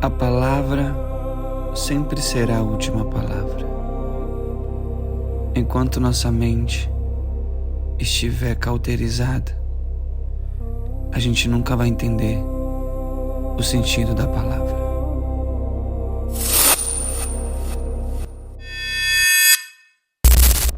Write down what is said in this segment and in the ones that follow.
A palavra sempre será a última palavra. Enquanto nossa mente estiver cauterizada, a gente nunca vai entender o sentido da palavra.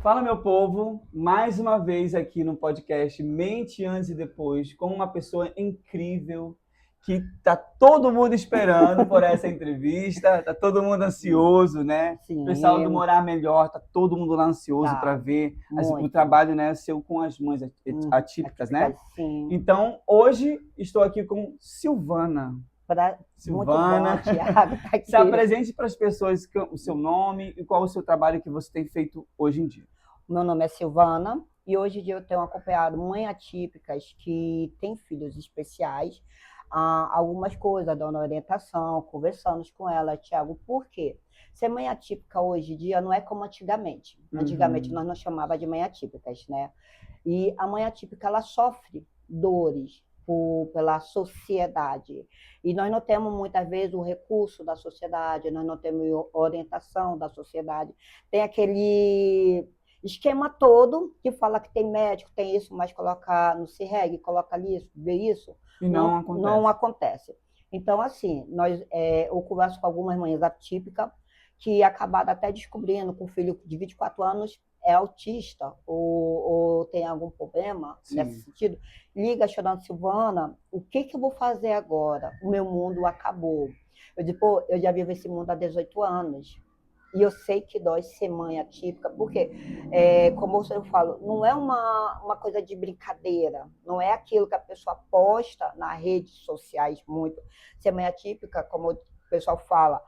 Fala, meu povo, mais uma vez aqui no podcast Mente Antes e Depois, com uma pessoa incrível que tá todo mundo esperando por essa entrevista, tá todo mundo ansioso, né? Sim. O pessoal do Morar Melhor, tá todo mundo lá ansioso Tá, para ver o muito. trabalho, né, seu com as mães atípicas, né? Sim. Então, hoje estou aqui com Silvana. Silvana, Muito bom, Thiago, tá aqui. Se apresente para as pessoas o seu nome e qual o seu trabalho que você tem feito hoje em dia. Meu nome é Silvana e hoje em dia eu tenho acompanhado mães atípicas que têm filhos especiais, algumas coisas, dando orientação, conversando com ela, Thiago, por quê? Ser mãe atípica hoje em dia não é como antigamente. Antigamente nós não chamava de mãe atípicas, né? E a mãe atípica, ela sofre dores pela sociedade. E nós não temos, muitas vezes, o recurso da sociedade, nós não temos orientação da sociedade. Tem aquele esquema todo que fala que tem médico, tem isso, mas coloca no CIRREG, coloca ali, vê isso. E não acontece. Então, assim, eu converso com algumas mães atípicas que acabaram até descobrindo que o filho de 24 anos é autista ou tem algum problema nesse sentido, liga chorando, Silvana, o que eu vou fazer agora? O meu mundo acabou. Eu digo, pô, eu já vivo esse mundo há 18 anos. E eu sei que dói ser mãe atípica, porque, como eu falo, não é uma coisa de brincadeira, não é aquilo que a pessoa posta nas redes sociais muito. Ser mãe atípica, como o pessoal fala,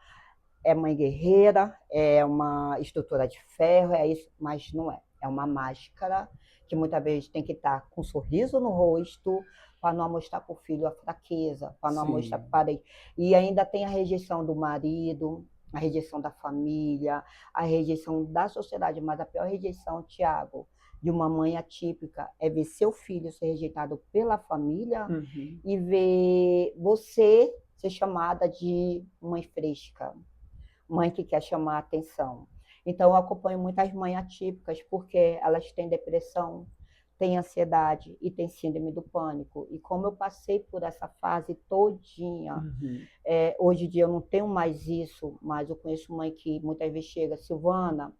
é mãe guerreira, é uma estrutura de ferro, é isso, mas não é. É uma máscara que muitas vezes tem que estar com um sorriso no rosto para não mostrar para o filho a fraqueza, para não mostrar para ele. E ainda tem a rejeição do marido, a rejeição da família, a rejeição da sociedade, mas a pior rejeição, Thiago, de uma mãe atípica é ver seu filho ser rejeitado pela família e ver você ser chamada de mãe fresca, mãe que quer chamar a atenção. Então, eu acompanho muitas mães atípicas porque elas têm depressão, têm ansiedade e têm síndrome do pânico. E como eu passei por essa fase todinha, hoje em dia eu não tenho mais isso, mas eu conheço mãe que muitas vezes chega, Silvana,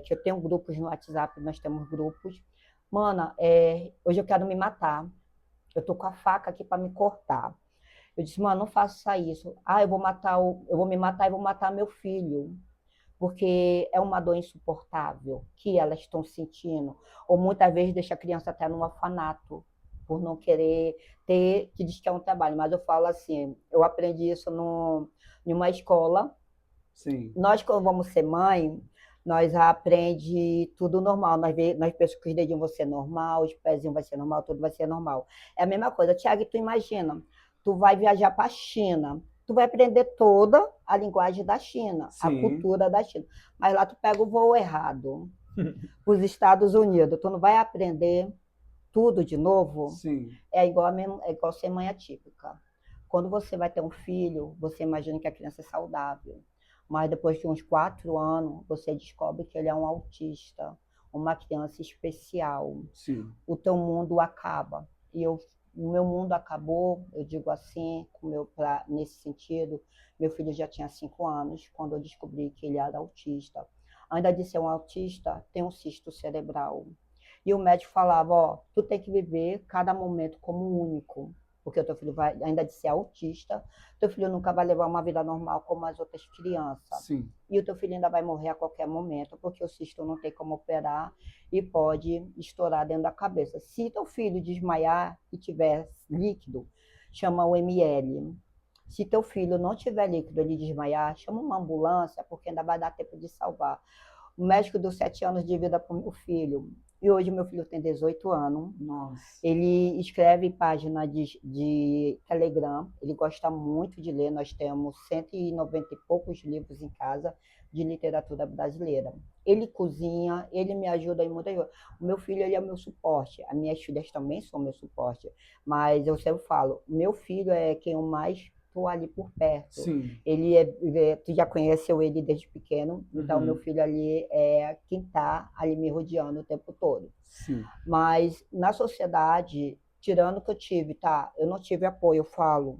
que eu tenho grupos no WhatsApp, nós temos grupos. Mana, hoje eu quero me matar. Eu tô com a faca aqui para me cortar. Eu disse, mano, não faça isso. Eu vou me matar e vou matar meu filho. Porque é uma dor insuportável que elas estão sentindo. Ou muitas vezes deixa a criança até no orfanato, por não querer ter, que diz que é um trabalho. Mas eu falo assim, eu aprendi isso em uma escola. Sim. Nós, quando vamos ser mãe, nós aprendemos tudo normal. Nós pensamos que os dedinhos vão ser normal, os pezinhos vão ser normal, tudo vai ser normal. É a mesma coisa. Thiago, tu imagina, tu vai viajar para a China, tu vai aprender toda a linguagem da China, a cultura da China. Mas lá tu pega o voo errado para os Estados Unidos. Tu não vai aprender tudo de novo? Sim. É igual ser mãe atípica. Quando você vai ter um filho, você imagina que a criança é saudável. Mas depois de uns 4 anos, você descobre que ele é um autista, uma criança especial. Sim. O teu mundo acaba. E o meu mundo acabou, eu digo assim, nesse sentido. Meu filho já tinha 5 anos, quando eu descobri que ele era autista. Ainda de ser um autista, tem um cisto cerebral. E o médico falava, tu tem que viver cada momento como único. Porque o teu filho vai, ainda de ser autista, teu filho nunca vai levar uma vida normal como as outras crianças. Sim. E o teu filho ainda vai morrer a qualquer momento, porque o cisto não tem como operar e pode estourar dentro da cabeça. Se teu filho desmaiar e tiver líquido, chama o ML. Se teu filho não tiver líquido, ele desmaiar, chama uma ambulância, porque ainda vai dar tempo de salvar. O médico deu 7 anos de vida para o meu filho. E hoje meu filho tem 18 anos. Nossa. Ele escreve página de Telegram. Ele gosta muito de ler. Nós temos 190 e poucos livros em casa de literatura brasileira. Ele cozinha, ele me ajuda em muitas coisas. O meu filho, ele é o meu suporte. As minhas filhas também são meu suporte. Mas eu sempre falo, meu filho é quem eu mais tô ali por perto. Sim. Tu já conheceu ele desde pequeno, então Uhum. meu filho ali é quem tá ali me rodeando o tempo todo. Sim. Mas na sociedade, tirando que eu tive, tá? Eu não tive apoio, eu falo,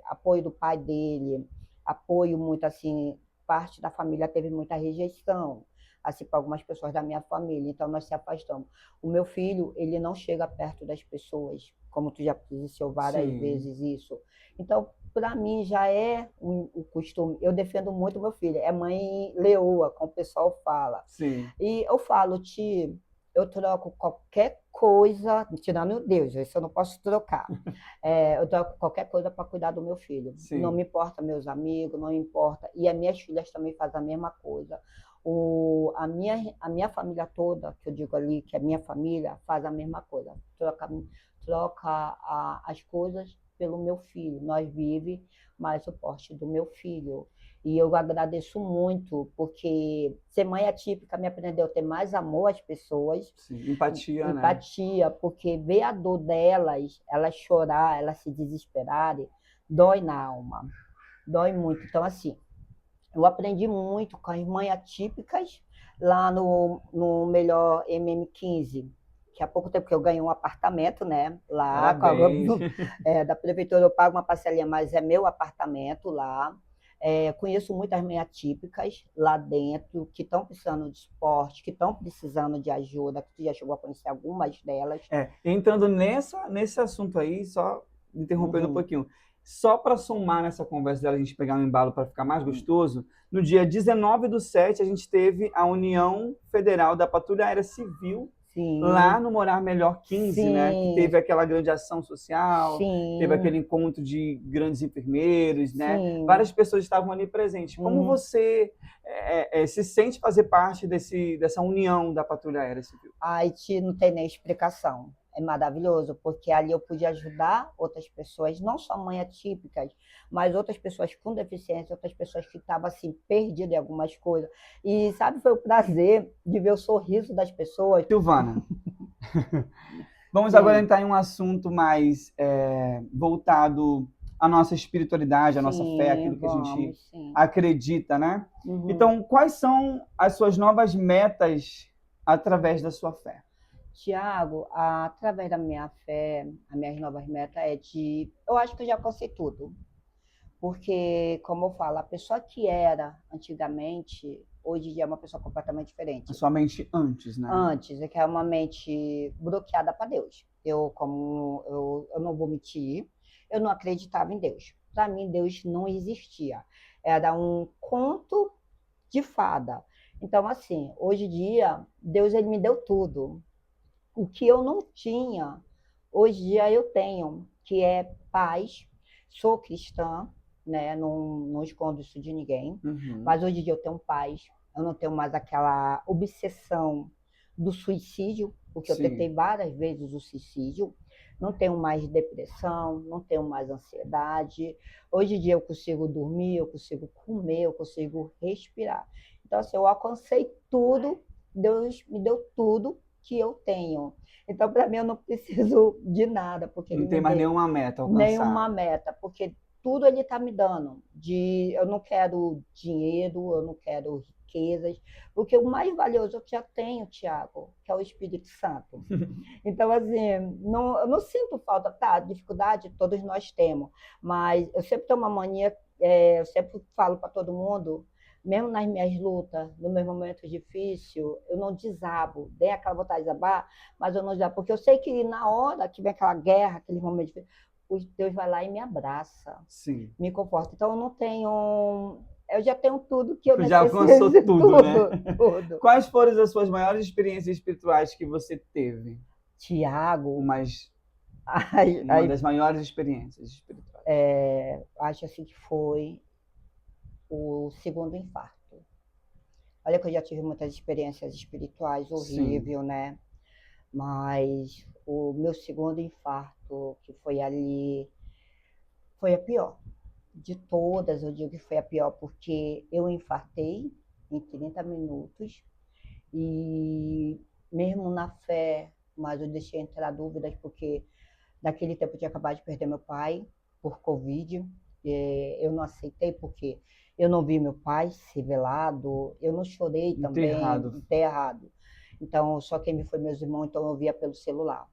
apoio do pai dele, apoio muito assim, parte da família teve muita rejeição, assim, para algumas pessoas da minha família, então nós se afastamos. O meu filho, ele não chega perto das pessoas, como tu já presenciou várias Sim. vezes isso. Então, para mim já é um costume. Eu defendo muito meu filho, é mãe leoa, como o pessoal fala. Sim. E eu falo, eu troco qualquer coisa, tirando Deus, isso eu não posso trocar. Eu troco qualquer coisa para cuidar do meu filho. Sim. Não me importa meus amigos, não importa. E as minhas filhas também fazem a mesma coisa. A minha família toda, que eu digo ali, que é minha família, faz a mesma coisa. Troca as coisas pelo meu filho. Nós vivemos mais o porte do meu filho. E eu agradeço muito, porque ser mãe atípica me aprendeu a ter mais amor às pessoas. Sim. Empatia, né? Empatia, porque ver a dor delas, elas chorar, elas se desesperarem, dói na alma. Dói muito. Então, assim, eu aprendi muito com as mães atípicas lá no Melhor MM15, que há pouco tempo que eu ganhei um apartamento, né? Lá, Parabéns. da prefeitura eu pago uma parcelinha, mas é meu apartamento lá. Conheço muitas mães atípicas lá dentro, que estão precisando de esporte, que estão precisando de ajuda, que tu já chegou a conhecer algumas delas. Entrando nesse assunto aí, só interrompendo um pouquinho, só para somar nessa conversa dela, a gente pegar um embalo para ficar mais gostoso, no dia 19/7 a gente teve a União Federal da Patrulha Aérea Civil, Sim. Lá no Morar Melhor 15, Sim. né? Que teve aquela grande ação social, Sim. teve aquele encontro de grandes enfermeiros, né? Sim. Várias pessoas estavam ali presentes. Como você se sente fazer parte dessa união da Patrulha Aérea Civil? Não tem nem explicação. É maravilhoso, porque ali eu pude ajudar outras pessoas, não só mães atípicas, mas outras pessoas com deficiência, outras pessoas que estavam assim, perdidas em algumas coisas. E sabe, foi o prazer de ver o sorriso das pessoas. Silvana, vamos Sim. agora entrar em um assunto mais voltado à nossa espiritualidade, à nossa fé, aquilo que a gente acredita, né? Uhum. Então, quais são as suas novas metas através da sua fé? Tiago, através da minha fé, as minhas novas metas eu acho que eu já alcancei tudo. Porque, como eu falo, a pessoa que era antigamente, hoje em dia é uma pessoa completamente diferente. A sua mente antes, né? Antes, é que é uma mente bloqueada para Deus. Eu não vou mentir, eu não acreditava em Deus. Para mim, Deus não existia. Era um conto de fada. Então, assim, hoje em dia, Deus ele me deu tudo. O que eu não tinha, hoje em dia eu tenho, que é paz. Sou cristã, né? Não escondo isso de ninguém. Mas hoje em dia eu tenho paz. Eu não tenho mais aquela obsessão do suicídio, porque eu tentei várias vezes o suicídio. Não tenho mais depressão, não tenho mais ansiedade. Hoje em dia eu consigo dormir, eu consigo comer, eu consigo respirar. Então, assim, eu alcancei tudo, Deus me deu tudo que eu tenho. Então, para mim, eu não preciso de nada. Porque não tem mais nenhuma meta alcançada. Nenhuma meta, porque tudo ele está me dando. Eu não quero dinheiro, eu não quero riquezas, porque o mais valioso eu já tenho, Tiago, que é o Espírito Santo. Então, assim, eu não sinto falta, tá? Dificuldade todos nós temos, mas eu sempre tenho uma mania, eu sempre falo para todo mundo, mesmo nas minhas lutas, nos meus momentos difíceis, eu não desabo, dei aquela vontade de desabar, mas eu não desabo, porque eu sei que na hora que vem aquela guerra, aquele momento difícil, Deus vai lá e me abraça, me conforta. Então eu já tenho tudo que eu necessito. Já alcançou tudo, né? Tudo. Quais foram as suas maiores experiências espirituais que você teve? Tiago, uma das maiores experiências espirituais. Acho assim que foi o segundo infarto. Olha que eu já tive muitas experiências espirituais horríveis, né? Mas o meu segundo infarto, que foi ali, foi a pior. De todas, eu digo que foi a pior, porque eu infartei em 30 minutos e mesmo na fé, mas eu deixei entrar dúvidas, porque naquele tempo eu tinha acabado de perder meu pai, por Covid. Eu não aceitei porque eu não vi meu pai ser velado, eu não chorei também, enterrado. Então, só quem me foi meus irmãos, então eu via pelo celular.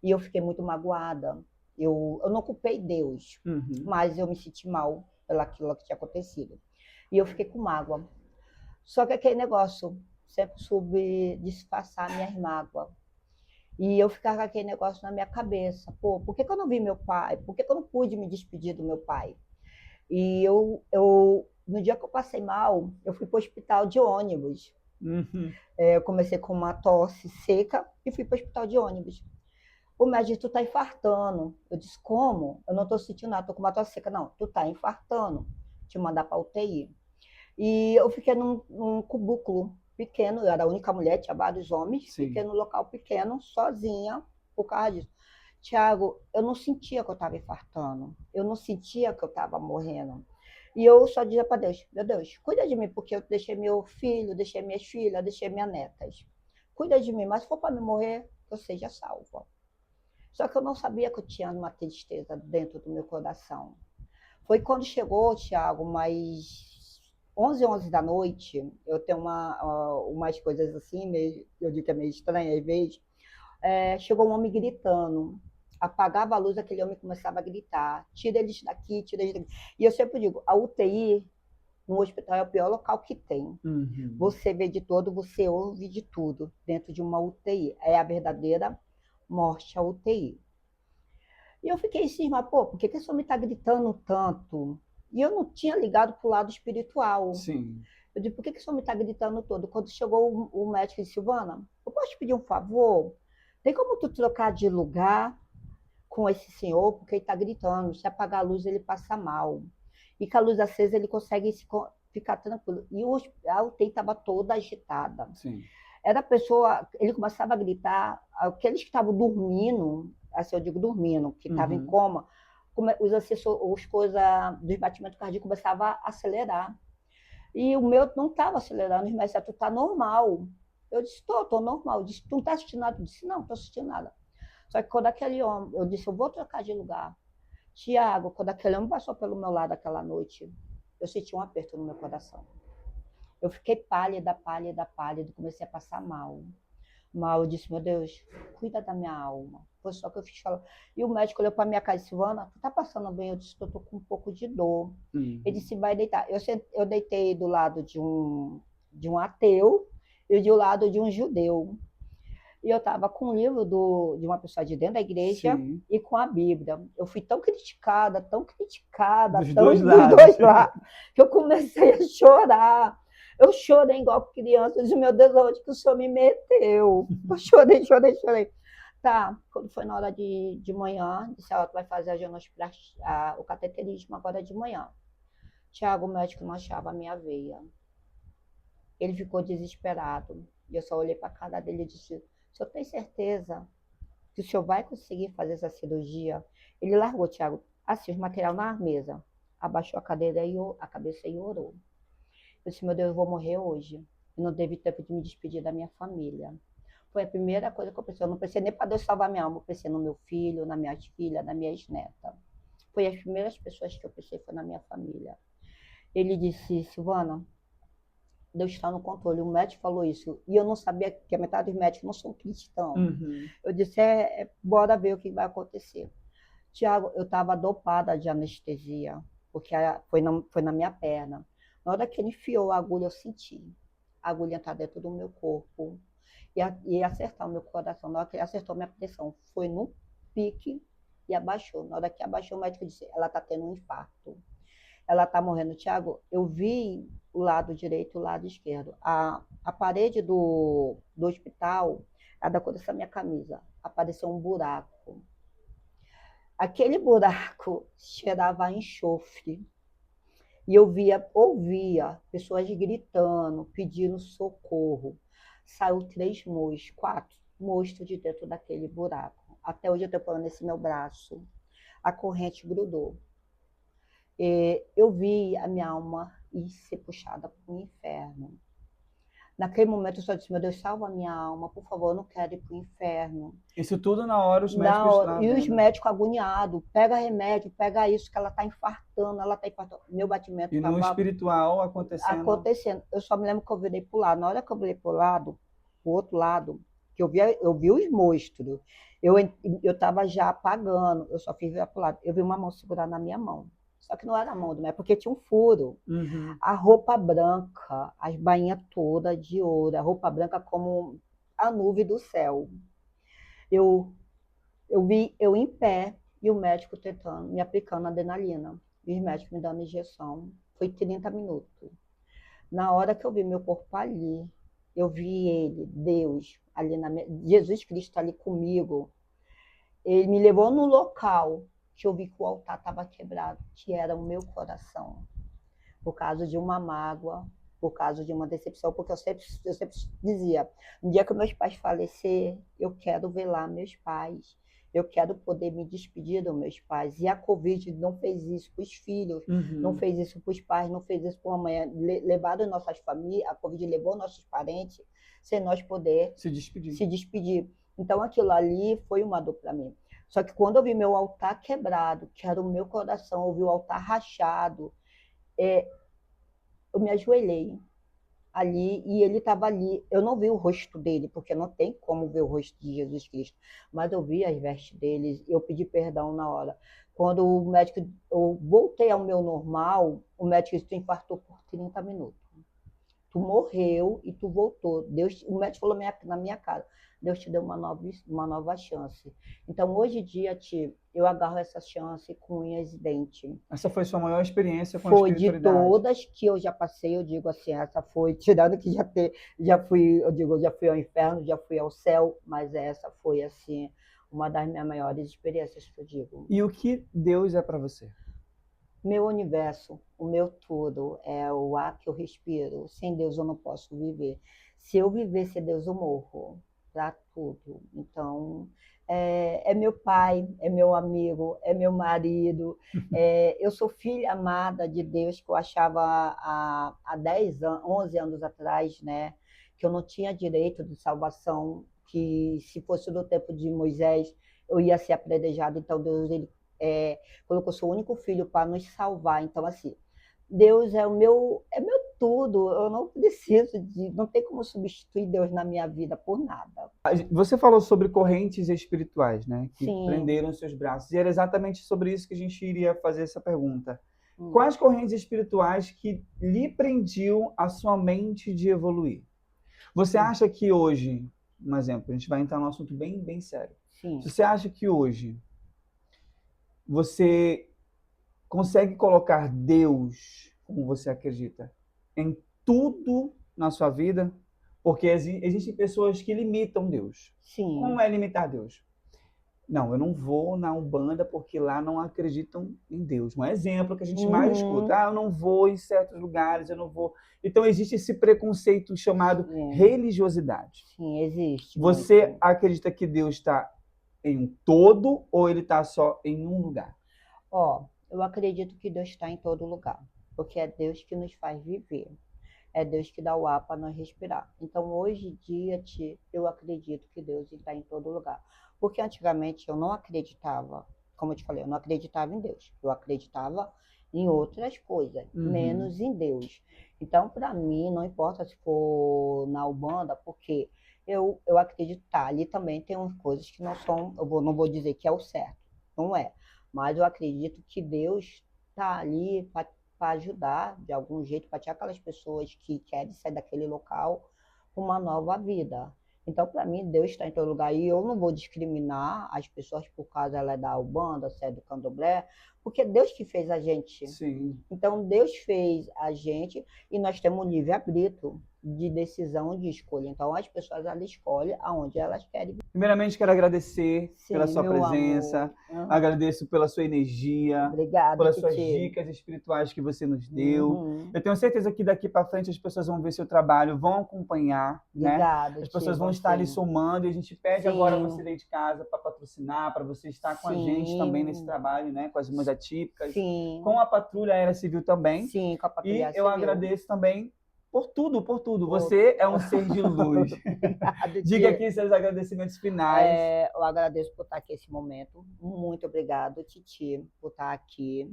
E eu fiquei muito magoada. Eu não culpei Deus, mas eu me senti mal pelaquilo que tinha acontecido. E eu fiquei com mágoa. Só que aquele negócio, sempre soube disfarçar minhas mágoas. E eu ficava com aquele negócio na minha cabeça. Pô, por que eu não vi meu pai? Por que eu não pude me despedir do meu pai? E no dia que eu passei mal, eu fui para o hospital de ônibus. Eu comecei com uma tosse seca e fui para o hospital de ônibus. O médico disse, tu tá infartando. Eu disse, como? Eu não estou sentindo nada, estou com uma tosse seca. Não, tu tá infartando. Te mandar para UTI. E eu fiquei num cubículo pequeno, eu era a única mulher, tinha vários homens. Sim. Fiquei num local pequeno, sozinha, por causa disso. Tiago, eu não sentia que eu estava infartando, eu não sentia que eu estava morrendo. E eu só dizia para Deus, meu Deus, cuida de mim, porque eu deixei meu filho, deixei minhas filhas, deixei minhas netas. Cuida de mim, mas se for para me morrer, que eu seja salva. Só que eu não sabia que eu tinha uma tristeza dentro do meu coração. Foi quando chegou, Tiago, mais 11 da noite, eu tenho umas coisas assim, eu digo que é meio estranho às vezes, chegou um homem gritando, apagava a luz, aquele homem começava a gritar, tira eles daqui, tira eles daqui. E eu sempre digo, a UTI no hospital é o pior local que tem. Você vê de todo, você ouve de tudo dentro de uma UTI. É a verdadeira morte, a UTI. E eu fiquei assim, mas pô, por que esse homem está gritando tanto? E eu não tinha ligado para o lado espiritual. Sim. Eu disse, por que esse homem está gritando todo? Quando chegou o médico e disse, Silvana, eu posso te pedir um favor? Tem como tu trocar de lugar com esse senhor? Porque ele está gritando. Se apagar a luz, ele passa mal. E com a luz acesa, ele consegue ficar tranquilo. E a UTI estava toda agitada. Sim. Era a pessoa, ele começava a gritar, aqueles que estavam dormindo, assim eu digo dormindo, que estavam em coma, os coisas dos batimentos cardíacos começavam a acelerar. E o meu não estava acelerando, os médicos disseram, tu está normal. Eu disse, estou normal. Eu disse, tu não está assistindo nada? Eu disse, não, estou assistindo nada. Só que quando aquele homem, eu disse, eu vou trocar de lugar. Tiago, quando aquele homem passou pelo meu lado aquela noite, eu senti um aperto no meu coração. Eu fiquei pálida, comecei a passar mal. Eu disse, meu Deus, cuida da minha alma. Foi só que eu fiz falar. E o médico olhou para minha cara e disse, Silvana, tu tá passando bem? Eu disse, eu tô com um pouco de dor. Ele disse, vai deitar. Eu deitei do lado de um ateu e do lado de um judeu. E eu estava com um livro de uma pessoa de dentro da igreja. Sim. E com a Bíblia. Eu fui tão criticada, dos dois lados, que eu comecei a chorar. Eu chorei igual criança, eu disse, meu Deus, onde que o senhor me meteu? Eu chorei. Tá, quando foi na hora de manhã, disse, tu vai fazer o cateterismo agora de manhã. Tiago, o médico não achava a minha veia. Ele ficou desesperado. E eu só olhei para a cara dele e disse, o senhor tem certeza que o senhor vai conseguir fazer essa cirurgia? Ele largou, Tiago, assim, os materiais na mesa. Abaixou a cabeça e orou. Eu disse, meu Deus, eu vou morrer hoje. Eu não teve tempo de me despedir da minha família. Foi a primeira coisa que eu pensei. Eu não pensei nem para Deus salvar minha alma. Eu pensei no meu filho, na minha filha, na minha neta. Foi as primeiras pessoas que eu pensei, foi na minha família. Ele disse, Silvana, Deus está no controle. O médico falou isso. E eu não sabia que a metade dos médicos não são cristãos. Eu disse, bora ver o que vai acontecer. Tiago, eu estava dopada de anestesia, porque foi na minha perna. Na hora que ele enfiou a agulha, eu senti. A agulha entrar dentro do meu corpo e acertar o meu coração. Na hora que ele acertou minha pressão, foi no pique e abaixou. Na hora que abaixou, o médico disse, ela está tendo um infarto. Ela está morrendo. Tiago, eu vi o lado direito e o lado esquerdo. A parede do hospital, a da cor dessa minha camisa, apareceu um buraco. Aquele buraco cheirava a enxofre. E eu ouvia pessoas gritando, pedindo socorro. Saiu 4 monstros de dentro daquele buraco. Até hoje eu estou falando nesse meu braço. A corrente grudou. Eu vi a minha alma ir ser puxada para o inferno. Naquele momento eu só disse, meu Deus, salva a minha alma, por favor, eu não quero ir para o inferno. Isso tudo na hora os Na médicos hora, lá e os vendo. médicos agoniados, pega remédio, pega isso, que ela está infartando, ela está infartando. Meu batimento E no estava espiritual acontecendo. Eu só me lembro que eu virei para o lado. Na hora que eu virei para o lado, pro outro lado, que eu vi os monstros. Eu estava já apagando, eu só fiz virar para o lado. Eu vi uma mão segurar na minha mão. Só que não era a mão do médico, porque tinha um furo. Uhum. A roupa branca, as bainhas todas de ouro, a roupa branca como a nuvem do céu. Eu, eu vi eu em pé e o médico tentando, me aplicando adrenalina. E os médicos me dando injeção. Foi 30 minutos. Na hora que eu vi meu corpo ali, eu vi ele, Deus, ali Jesus Cristo ali comigo. Ele me levou no local que eu vi que o altar estava quebrado, que era o meu coração. Por causa de uma mágoa, por causa de uma decepção, porque eu sempre dizia, no dia que meus pais falecer, eu quero velar meus pais, eu quero poder me despedir dos meus pais. E a Covid não fez isso para os filhos, não fez isso para os pais, não fez isso para a mãe. Levaram nossas famílias, a Covid levou nossos parentes, sem nós poder Se despedir. se despedir. Então aquilo ali foi uma dor para mim. Só que quando eu vi meu altar quebrado, que era o meu coração, eu vi o altar rachado, eu me ajoelhei ali e ele estava ali. Eu não vi o rosto dele, porque não tem como ver o rosto de Jesus Cristo, mas eu vi as vestes dele, eu pedi perdão na hora. Quando o médico, eu voltei ao meu normal, o médico disse, tu infartou por 30 minutos. Tu morreu e tu voltou. Deus, o médico falou na minha cara, Deus te deu uma nova chance. Então, hoje em dia, eu agarro essa chance com unhas e dentes. Essa foi sua maior experiência com a Foi de espiritualidade? todas que eu já passei, eu digo assim, essa foi, tirando que já fui ao inferno, já fui ao céu, mas essa foi, assim, uma das minhas maiores experiências que eu digo. E o que Deus é para você? Meu universo, o meu tudo, é o ar que eu respiro. Sem Deus eu não posso viver. Se eu viver sem Deus eu morro, para tudo. Então, é meu pai, é meu amigo, é meu marido. Eu sou filha amada de Deus, que eu achava há 10 anos, 11 anos atrás, né, que eu não tinha direito de salvação, que se fosse do tempo de Moisés, eu ia ser apredejado. Então, Deus, ele colocou seu único filho para nos salvar. Então, assim, Deus é meu tudo. Eu não preciso não tem como substituir Deus na minha vida por nada. Você falou sobre correntes espirituais, né? Que Sim. prenderam seus braços. E era exatamente sobre isso que a gente iria fazer essa pergunta. Quais correntes espirituais que lhe prendiam a sua mente de evoluir? Você acha que hoje, um exemplo, a gente vai entrar num assunto bem, bem sério. Sim. Você acha que hoje você consegue colocar Deus, como você acredita, em tudo na sua vida? Porque existem pessoas que limitam Deus. Sim. Como é limitar Deus? Não, eu não vou na Umbanda porque lá não acreditam em Deus. Um exemplo que a gente mais escuta. Eu não vou em certos lugares, eu não vou. Então existe esse preconceito chamado religiosidade. Sim, existe. Você acredita que Deus está em um todo ou ele está só em um lugar? Eu acredito que Deus está em todo lugar, porque é Deus que nos faz viver. É Deus que dá o ar para nós respirar. Então, hoje em dia, eu acredito que Deus está em todo lugar. Porque antigamente eu não acreditava, como eu te falei, eu não acreditava em Deus. Eu acreditava em outras coisas, menos em Deus. Então, para mim, não importa se for na Umbanda, porque eu acredito, ali também tem umas coisas que não são, não vou dizer que é o certo, não é. Mas eu acredito que Deus está ali para ajudar, de algum jeito, para tirar aquelas pessoas que querem sair daquele local com uma nova vida. Então, para mim, Deus está em todo lugar. E eu não vou discriminar as pessoas por causa ela é da Umbanda, se é do Candomblé, porque Deus que fez a gente. Sim. Então, Deus fez a gente e nós temos um livre-arbítrio de decisão, de escolha. Então, as pessoas elas escolhem aonde elas querem. Primeiramente, quero agradecer pela sua presença, agradeço pela sua energia, pelas suas dicas espirituais que você nos deu. Eu tenho certeza que daqui para frente as pessoas vão ver seu trabalho, vão acompanhar, né? As pessoas vão estar ali somando e a gente pede agora você dentro de casa para patrocinar, para você estar com a gente também nesse trabalho, né? Com as irmãs atípicas, com a Patrulha Aérea Civil também. Sim, com a Patrulha Civil. E eu agradeço também por tudo, por tudo. Você é um ser de luz. Diga aqui seus agradecimentos finais. Eu agradeço por estar aqui nesse momento. Muito obrigado, Titi, por estar aqui.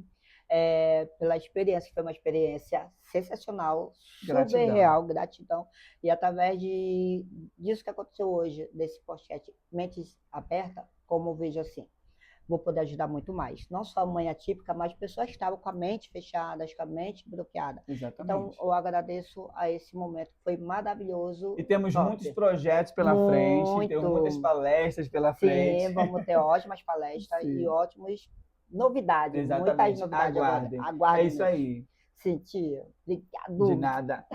Pela experiência, que foi uma experiência sensacional, Gratidão. super real, gratidão. E através disso que aconteceu hoje, desse podcast Mentes Abertas, como eu vejo assim, vou poder ajudar muito mais. Não só a mãe atípica, mas pessoas que estavam com a mente fechada, com a mente bloqueada. Exatamente. Então, eu agradeço a esse momento, foi maravilhoso. E temos top. muitos projetos pela frente, temos muitas palestras pela frente. Sim, vamos ter ótimas palestras Sim. e ótimas novidades. Exatamente. Muitas novidades Aguardem. agora. Aguardem. É isso aí. Sim, tia. Obrigado. De nada.